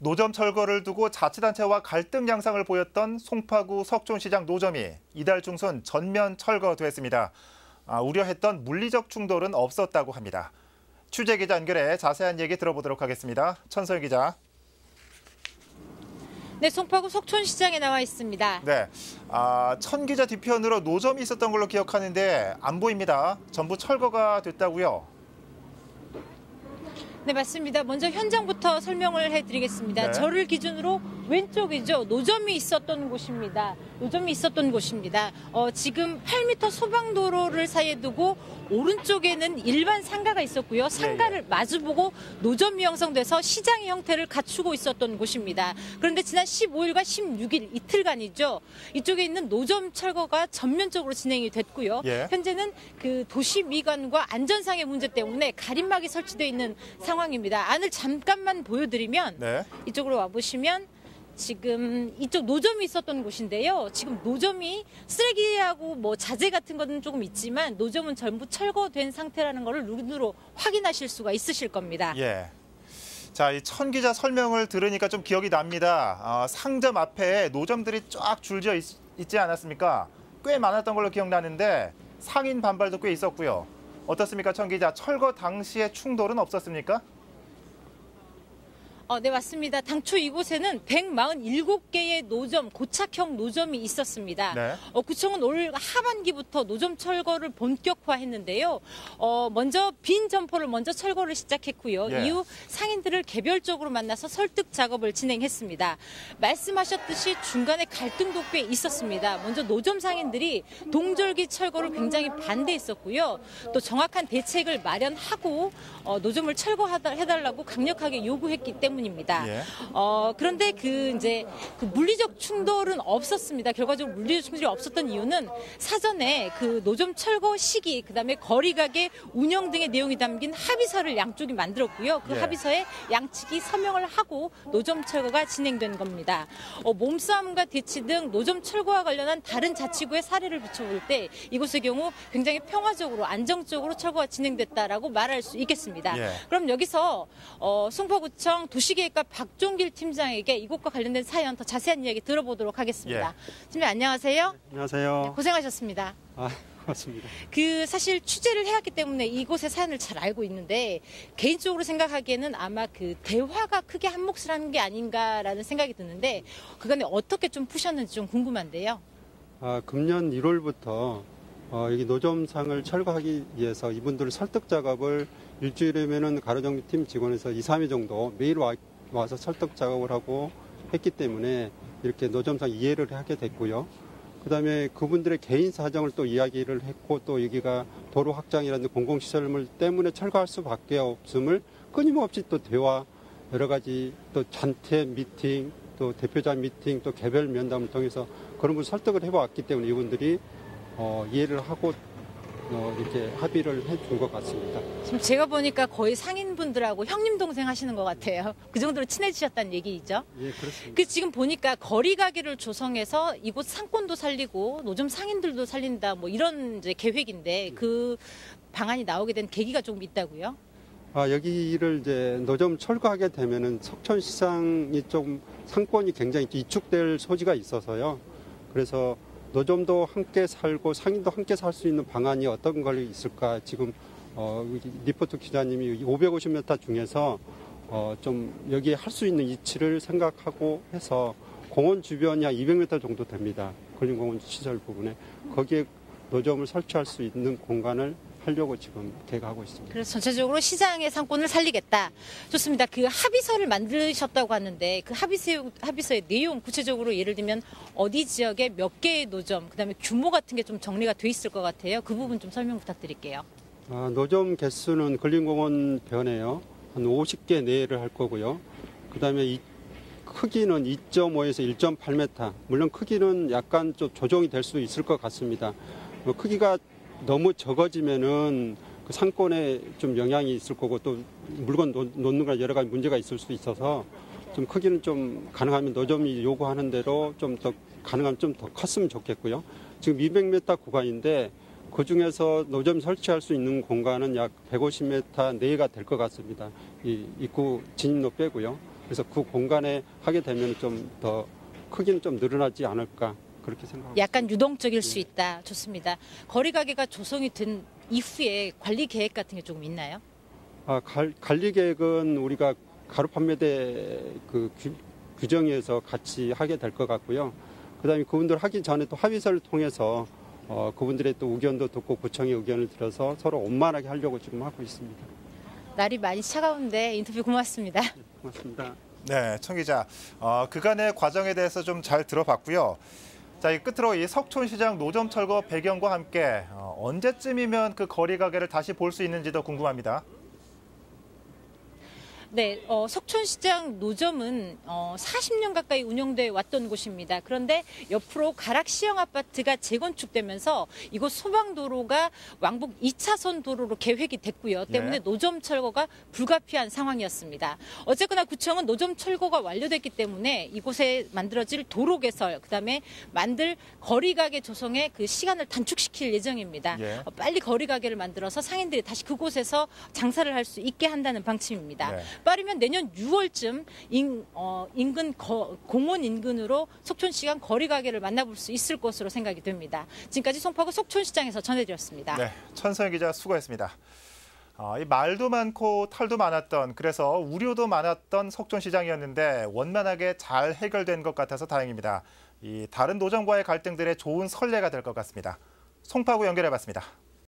노점 철거를 두고 자치단체와 갈등 양상을 보였던 송파구 석촌시장 노점이 이달 중순 전면 철거됐습니다. 우려했던 물리적 충돌은 없었다고 합니다. 취재기자 연결해 자세한 얘기 들어보도록 하겠습니다. 천설 기자. 네, 송파구 석촌시장에 나와 있습니다. 네, 천 기자 뒤편으로 노점이 있었던 걸로 기억하는데 안 보입니다. 전부 철거가 됐다고요? 네, 맞습니다. 먼저 현장부터 설명을 해드리겠습니다. 네. 저를 기준으로 왼쪽이죠. 노점이 있었던 곳입니다. 지금 8m 소방도로를 사이에 두고 오른쪽에는 일반 상가가 있었고요. 상가를 마주보고 노점이 형성돼서 시장의 형태를 갖추고 있었던 곳입니다. 그런데 지난 15일과 16일 이틀간이죠. 이쪽에 있는 노점 철거가 전면적으로 진행이 됐고요. 현재는 그 도시 미관과 안전상의 문제 때문에 가림막이 설치되어 있는 상황입니다. 안을 잠깐만 보여드리면 이쪽으로 와보시면 지금 이쪽 노점이 있었던 곳인데요. 지금 노점이 쓰레기하고 뭐 자재 같은 것은 조금 있지만 노점은 전부 철거된 상태라는 것을 눈으로 확인하실 수가 있으실 겁니다. 자, 이 천 기자 설명을 들으니까 좀 기억이 납니다. 상점 앞에 노점들이 쫙 줄져 있지 않았습니까? 꽤 많았던 걸로 기억나는데 상인 반발도 꽤 있었고요. 어떻습니까, 천 기자? 철거 당시에 충돌은 없었습니까? 네, 맞습니다. 당초 이곳에는 147개의 노점, 고착형 노점이 있었습니다. 구청은 올 하반기부터 노점 철거를 본격화했는데요. 먼저 빈 점포를 먼저 철거를 시작했고요. 이후 상인들을 개별적으로 만나서 설득 작업을 진행했습니다. 말씀하셨듯이 중간에 갈등도 꽤 있었습니다. 먼저 노점 상인들이 동절기 철거를 굉장히 반대했었고요. 또 정확한 대책을 마련하고 노점을 철거해달라고 강력하게 요구했기 때문입니다. 그런데 그 물리적 충돌은 없었습니다. 결과적으로 물리적 충돌이 없었던 이유는 사전에 그 노점 철거 시기, 그다음에 거리가게 운영 등의 내용이 담긴 합의서를 양쪽이 만들었고요. 그 합의서에 양측이 서명을 하고 노점 철거가 진행된 겁니다. 몸싸움과 대치 등 노점 철거와 관련한 다른 자치구의 사례를 비춰볼 때 이곳의 경우 굉장히 평화적으로 안정적으로 철거가 진행됐다라고 말할 수 있겠습니다. 그럼 여기서 송파구청 도시계획과 박종길 팀장에게 이곳과 관련된 사연 더 자세한 이야기 들어보도록 하겠습니다. 팀장 안녕하세요. 안녕하세요. 네, 고생하셨습니다. 고맙습니다. 사실 취재를 해왔기 때문에 이곳의 사연을 잘 알고 있는데 개인적으로 생각하기에는 아마 그 대화가 크게 한 몫을 하는 게 아닌가라는 생각이 드는데 그간에 어떻게 좀 푸셨는지 좀 궁금한데요. 금년 1월부터 여기 노점상을 철거하기 위해서 이분들 설득 작업을 일주일이면은 가로정비팀 직원에서 2, 3일 정도 매일 와서 설득 작업을 하고 했기 때문에 이렇게 노점상 이해를 하게 됐고요. 그다음에 그분들의 개인 사정을 또 이야기를 했고 또 여기가 도로 확장이라든지 공공시설물 때문에 철거할 수밖에 없음을 끊임없이 또 대화 여러 가지 또 잔태 미팅 또 대표자 미팅 또 개별 면담을 통해서 그런 분 설득을 해왔기 때문에 이분들이 이해를 하고 이렇게 합의를 해준 것 같습니다. 지금 제가 보니까 거의 상인분들하고 형님 동생 하시는 것 같아요. 그 정도로 친해지셨다는 얘기죠? 예, 그렇습니다. 지금 보니까 거리 가게를 조성해서 이곳 상권도 살리고 노점 상인들도 살린다 뭐 이런 계획인데 그 방안이 나오게 된 계기가 조금 있다고요? 여기를 이제 노점 철거하게 되면은 석촌시장이 좀 상권이 굉장히 위축될 소지가 있어서요. 그래서 노점도 함께 살고 상인도 함께 살 수 있는 방안이 어떤 걸 있을까 지금 리포터 기자님이 550m 중에서 좀 여기에 할 수 있는 위치를 생각하고 해서 공원 주변이 한 200m 정도 됩니다. 근린공원 시설 부분에 거기에 노점을 설치할 수 있는 공간을 하려고 지금 계획하고 있습니다. 그래서 전체적으로 시장의 상권을 살리겠다. 좋습니다. 그 합의서를 만드셨다고 하는데 그 합의서의 내용 구체적으로 예를 들면 어디 지역에 몇 개의 노점, 그다음에 규모 같은 게 좀 정리가 돼 있을 것 같아요. 그 부분 좀 설명 부탁드릴게요. 노점 개수는 근린공원 변에요. 한 50개 내외를 할 거고요. 그다음에 이 크기는 2.5에서 1.8m. 물론 크기는 약간 좀 조정이 될 수 있을 것 같습니다. 크기가 너무 적어지면은 그 상권에 좀 영향이 있을 거고 또 물건 놓는 거 여러 가지 문제가 있을 수 있어서 좀 크기는 좀 가능하면 노점이 요구하는 대로 좀 더 가능하면 좀 더 컸으면 좋겠고요. 지금 200m 구간인데 그 중에서 노점 설치할 수 있는 공간은 약 150m 내외가 될 것 같습니다. 이 입구 진입로 빼고요. 그래서 그 공간에 하게 되면 좀 더 크기는 좀 늘어나지 않을까 그렇게 생각합니다. 약간 유동적일 수 있다. 좋습니다. 거리 가게가 조성이 된 이후에 관리 계획 같은 게 조금 있나요? 관리 계획은 우리가 가루 판매대 그 규정에서 같이 하게 될 것 같고요. 그다음에 그분들 하기 전에 또 합의서를 통해서 그분들의 또 의견도 듣고 구청의 의견을 들어서 서로 원만하게 하려고 지금 하고 있습니다. 날이 많이 차가운데 인터뷰 고맙습니다. 고맙습니다. 네, 천 기자. 그간의 과정에 대해서 좀 잘 들어봤고요. 자, 이 끝으로 이 석촌시장 노점 철거 배경과 함께 언제쯤이면 그 거리 가게를 다시 볼 수 있는지도 궁금합니다. 네, 석촌시장 노점은 40년 가까이 운영돼 왔던 곳입니다. 그런데 옆으로 가락시형 아파트가 재건축되면서 이곳 소방도로가 왕복 2차선 도로로 계획이 됐고요. 때문에 네. 노점 철거가 불가피한 상황이었습니다. 어쨌거나 구청은 노점 철거가 완료됐기 때문에 이곳에 만들어질 도로 개설, 그다음에 만들 거리 가게 조성의 그 시간을 단축시킬 예정입니다. 예. 빨리 거리 가게를 만들어서 상인들이 다시 그곳에서 장사를 할 수 있게 한다는 방침입니다. 네. 빠르면 내년 6월쯤 인근 공원 인근으로 석촌시장 거리 가게를 만나볼 수 있을 것으로 생각이 됩니다. 지금까지 송파구 석촌시장에서 전해드렸습니다. 네, 천서영 기자 수고했습니다. 이 말도 많고 탈도 많았던, 그래서 우려도 많았던 석촌시장이었는데 원만하게 잘 해결된 것 같아서 다행입니다. 이 다른 노점과의 갈등들의 좋은 선례가 될 것 같습니다. 송파구 연결해봤습니다.